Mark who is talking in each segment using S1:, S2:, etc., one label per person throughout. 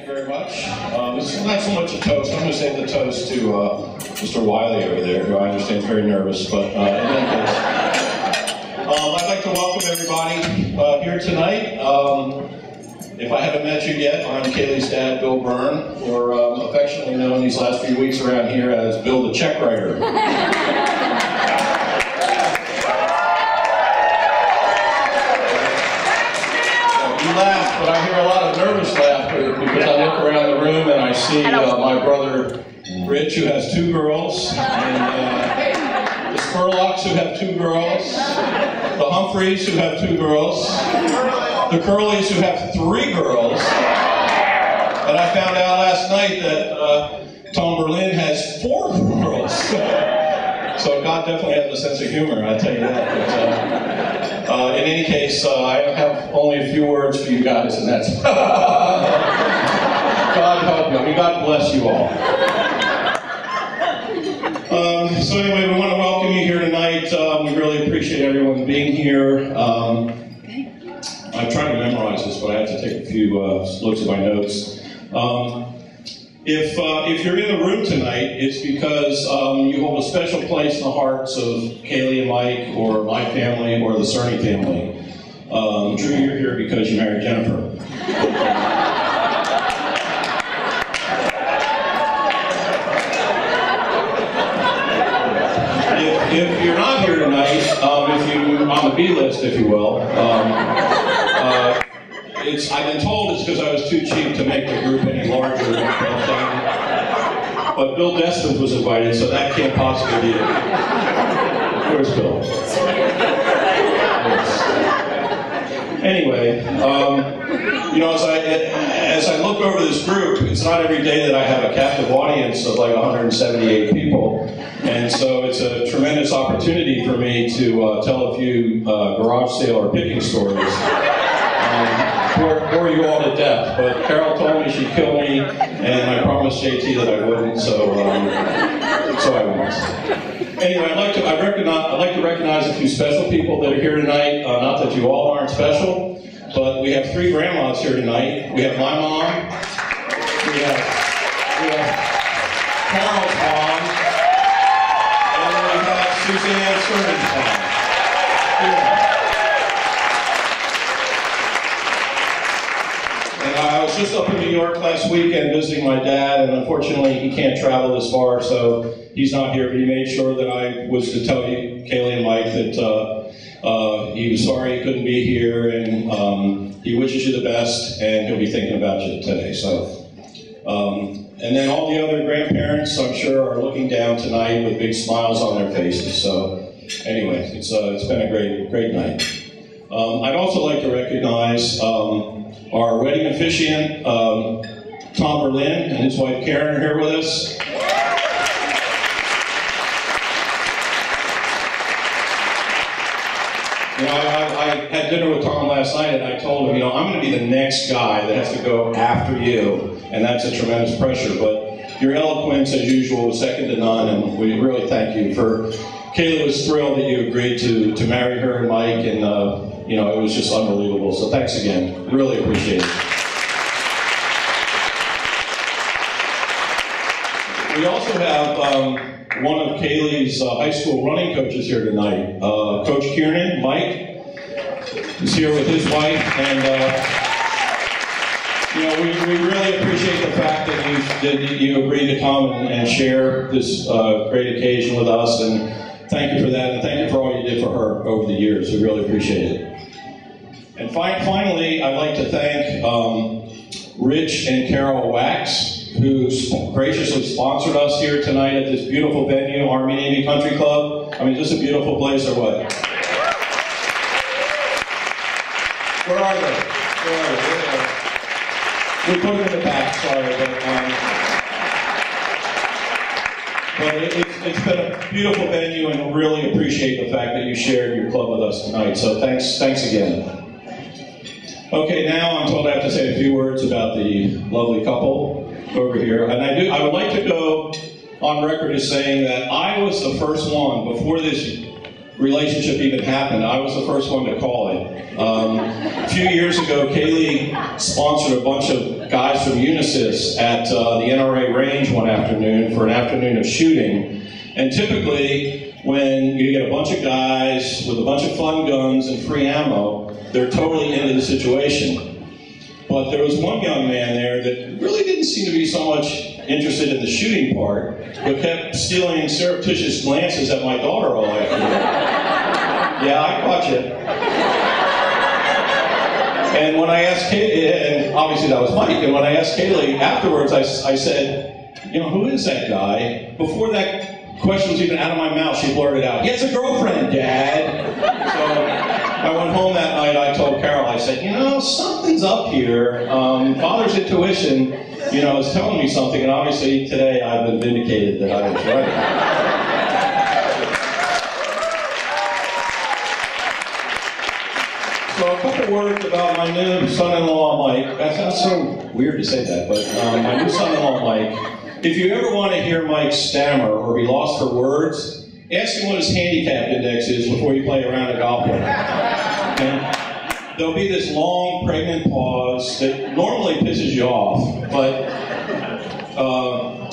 S1: you very much. This is not so much a toast. I'm going to say the toast to Mr. Wiley over there, who I understand is very nervous. But in any case, I'd like to welcome everybody here tonight. If I haven't met you yet, I'm Kayley's dad, Bill Byrne, or affectionately known these last few weeks around here as Bill the Check Writer. But I hear a lot of nervous laughter because I look around the room and I see my brother Rich, who has 2 girls, and the Spurlocks, who have 2 girls, the Humphreys, who have 2 girls, the Curleys, who have 3 girls, and I found out last night that Tom Byrne has 4 girls. So God definitely has a sense of humor, I tell you that. But, in any case, I have only a few words for you guys, and that's God help you. I mean, God bless you all. So anyway, we want to welcome you here tonight. We really appreciate everyone being here. I'm trying to memorize this, but I have to take a few looks at my notes. If you're in the room tonight, it's because you hold a special place in the hearts of Kayley and Mike, or my family, or the Cerny family. True, you're here because you married Jennifer. If you're not here tonight, if you're on the B list, if you will, I've been told it's because I was too cheap to make the group any larger. But Bill Desmond was invited, so that can't possibly be it. Where's Bill? Anyway, you know, as I look over this group, it's not every day that I have a captive audience of like 178 people. And so it's a tremendous opportunity for me to tell a few garage sale or picking stories. Bore you all to death, but Carol told me she'd kill me, and I promised JT that I wouldn't, so I won't. Anyway, I'd like to recognize a few special people that are here tonight. Not that you all aren't special, but we have 3 grandmas here tonight. We have my mom, we have Carol's mom, and then we have Suzanne Cerny's mom. I was just up in New York last weekend visiting my dad, and unfortunately he can't travel this far, so he's not here, but he made sure that I was to tell you, Kayley and Mike, that he was sorry he couldn't be here, and he wishes you the best, and he'll be thinking about you today. So, and then all the other grandparents, I'm sure, are looking down tonight with big smiles on their faces. So anyway, it's been a great night. I'd also like to recognize our wedding officiant, Tom Byrne, and his wife Karen are here with us. You know, I had dinner with Tom last night, and I told him, you know, I'm going to be the next guy that has to go after you, and that's a tremendous pressure. But your eloquence, as usual, was second to none, and we really thank you for. Kayley was thrilled that you agreed to marry her and Mike, and you know, it was just unbelievable. So thanks again. Really appreciate it. We also have one of Kayley's high school running coaches here tonight. Coach Kiernan, Mike, is here with his wife. And, you know, we really appreciate the fact that you agreed to come and share this great occasion with us. And thank you for that. And thank you for all you did for her over the years. We really appreciate it. And finally, I'd like to thank Rich and Carol Wax, who graciously sponsored us here tonight at this beautiful venue, Army Navy Country Club. I mean, is this a beautiful place or what? Where are they? Where are they? We put them in the back, sorry. But it's been a beautiful venue, and we really appreciate the fact that you shared your club with us tonight. So thanks again. Okay, now I'm told I have to say a few words about the lovely couple over here. And I would like to go on record as saying that I was the first one, before this relationship even happened. I was the first one to call it. A few years ago, Kayley sponsored a bunch of guys from Unisys at the NRA range one afternoon for an afternoon of shooting. And typically, when you get a bunch of guys with a bunch of fun guns and free ammo, they're totally into the situation. But there was one young man there that really didn't seem to be so much interested in the shooting part, but kept stealing surreptitious glances at my daughter all afternoon. Yeah, I caught you. And when I asked Kayley, and obviously that was Mike, and when I asked Kayley afterwards, I said, you know, who is that guy? Before that question was even out of my mouth, she blurted out, he has a girlfriend, Dad. So I went home that night, I told Carol, I said, you know, something's up here. Father's intuition, you know, is telling me something, and obviously today I've been vindicated that I was right. So a couple words about my new son-in-law, Mike. That sounds so weird to say that, but my new son-in-law, Mike. If you ever want to hear Mike stammer or be lost for words, ask him what his handicap index is before you play around a golf with him. And there'll be this long, pregnant pause that normally pisses you off, but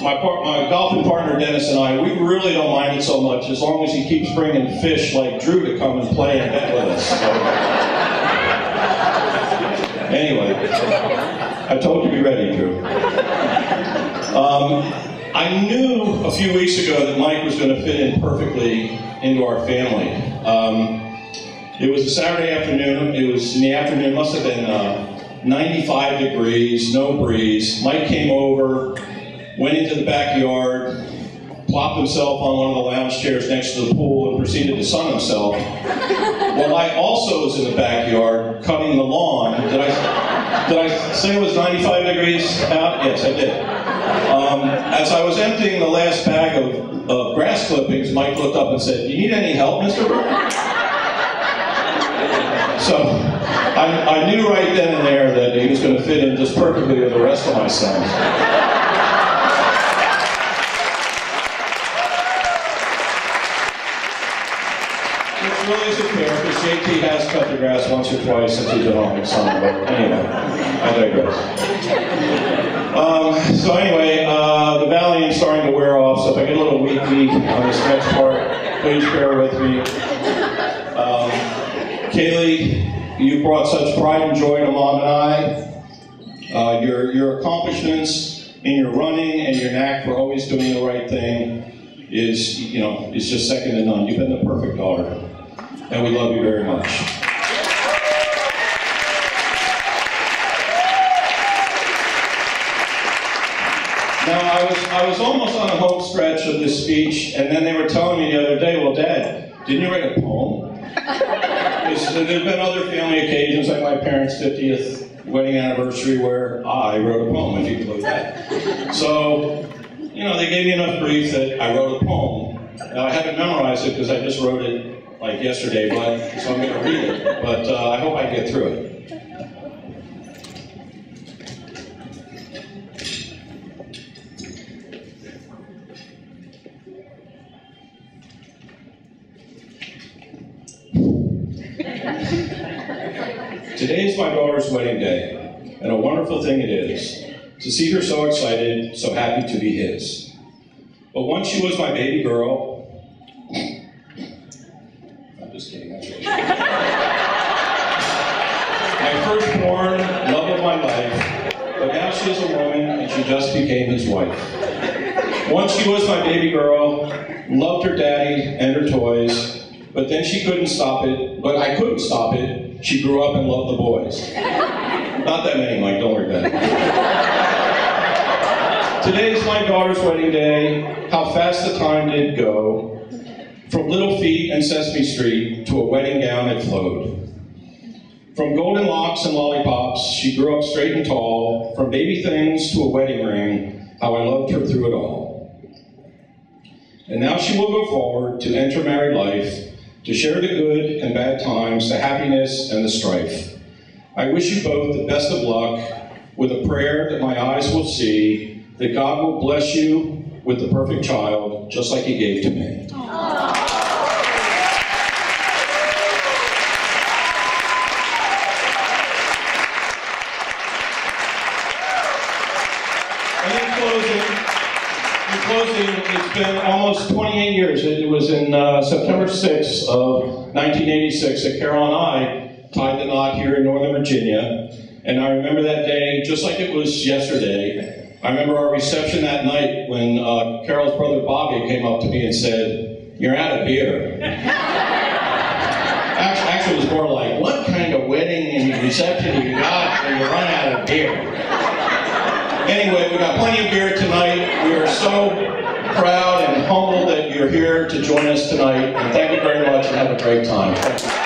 S1: my golfing partner, Dennis, and I, we really don't mind it so much as long as he keeps bringing fish like Drew to come and play and bet with us. So. Anyway, I told you to be ready, Drew. I knew a few weeks ago that Mike was going to fit in perfectly into our family. It was a Saturday afternoon. It was in the afternoon. It must have been 95 degrees, no breeze. Mike came over, went into the backyard, plopped himself on one of the lounge chairs next to the pool, and proceeded to sun himself. Well, I also was in the backyard cutting the lawn. Did I say it was 95 degrees out? Yes, I did. As I was emptying the last bag of grass clippings, Mike looked up and said, "You need any help, Mr. Byrne?" So I knew right then and there that he was going to fit in just perfectly with the rest of my sons. Which really isn't fair, because JT has cut the grass once or twice since he's been on his son, but anyway, I digress. So anyway, the Valiant's starting to wear off, so if I get a little weak-kneed on this next part, please bear with me. Kayley, you brought such pride and joy to Mom and I. Your accomplishments in your running and your knack for always doing the right thing is just second to none. You've been the perfect daughter, and we love you very much. Now, I was almost on the home stretch of this speech, and then they were telling me the other day, well, Dad, didn't you write a poem? There have been other family occasions, like my parents' 50th wedding anniversary, where I wrote a poem, if you can believe that. So, they gave me enough grief that I wrote a poem. Now, I haven't memorized it because I just wrote it like yesterday, so I'm going to read it, but I hope I can get through it. Today is my daughter's wedding day, and a wonderful thing it is to see her so excited, so happy to be his. But once she was my baby girl, I'm just kidding, that's right. My firstborn, love of my life, but now she is a woman and she just became his wife. Once she was my baby girl, loved her daddy and her toys, but then she couldn't stop it, but I couldn't stop it. She grew up and loved the boys. Not that many, Mike, don't worry about it. Today is my daughter's wedding day. How fast the time did go. From Little Feet and Sesame Street to a wedding gown that flowed. From golden locks and lollipops, she grew up straight and tall. From baby things to a wedding ring, how I loved her through it all. And now she will go forward to enter married life, to share the good and bad times, the happiness and the strife. I wish you both the best of luck, with a prayer that my eyes will see, that God will bless you with the perfect child, just like he gave to me. Aww. closing, it's been almost 28 years. It was in September 6th of 1986 that Carol and I tied the knot here in Northern Virginia. And I remember that day just like it was yesterday. I remember our reception that night when Carol's brother Bobby came up to me and said, "You're out of beer." Actually, it was more like, what kind of wedding and reception you got when you run out of beer? Anyway, we got plenty of beer tonight. We are so proud and humbled that you're here to join us tonight. And thank you very much and have a great time. Thank you.